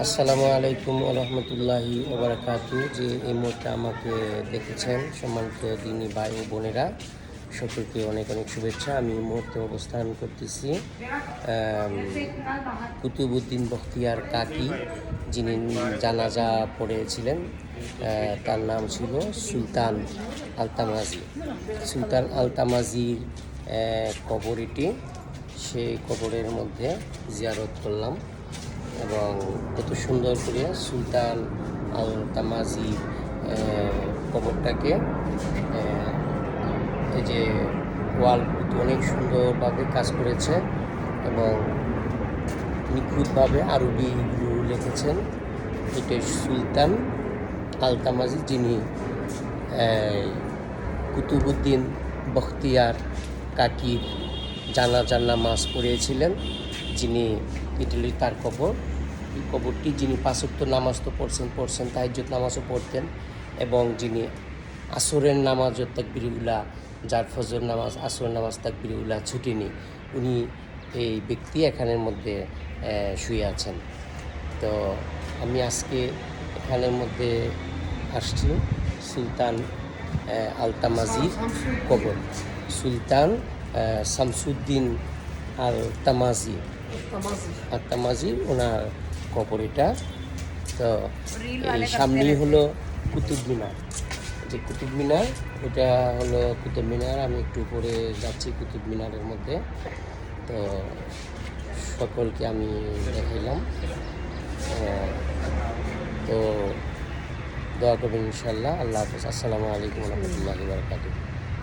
আসসালামু আলাইকুম রহমতুল্লাহি ওবরাকাতু। যে এই মুহূর্তে আমাকে দেখেছেন সম্মানিত দিনী ভাই ও বোনেরা, সকলকে অনেক অনেক শুভেচ্ছা। আমি এই মুহূর্তে অবস্থান করতেছি কুতুবউদ্দিন বখতিয়ার কাকি, যিনি জানাজা পড়েছিলেন। তার নাম ছিল সুলতান আলতামাজি। সুলতান আলতামাজির কবর এটি। সেই কবরের মধ্যে জিয়ারত করলাম এবং কত সুন্দর করে সুলতান আলতামাজি কবরটাকে এই যে ওয়াল অনেক সুন্দরভাবে কাজ করেছে এবং নিখুঁতভাবে আরবিগুলো লিখেছেন। এটা সুলতান আলতামাজি, যিনি কুতুবউদ্দিন বখতিয়ার কাকির জানাজার নামাজ পড়িয়েছিলেন, যিনি ইটালির তার কবরটি যিনি 5 ওয়াক্ত নামাজ তো পড়ছেন তাহাজ্জুদ নামাজও পড়তেন, এবং যিনি আসরের নামাজ ও তাকবীরুল্লা, যার ফজর নামাজ আসরের নামাজ তাকবীরুল্লা ছুটেনি, উনি এই ব্যক্তি এখানের মধ্যে শুয়ে আছেন। তো আমি আজকে এখানের মধ্যে আসছি সুলতান আলতামাজির কবর। সুলতান শামসুদ্দিন আলতামাজি ওনার কবর এটা। তো এই সামনেই হলো কুতুব মিনার। যে কুতুব মিনার, এটা হলো কুতুব মিনার। আমি একটু উপরে যাচ্ছি কুতুব মিনারের মধ্যে। তো সকলকে আমি দেখাইলাম। তো দোয়া করবেন ইনশাল্লাহ। আল্লাহ হাফেজ। আসসালামু আলাইকুম রহমতুল্লাহি ওয়া বারাকাতুহু।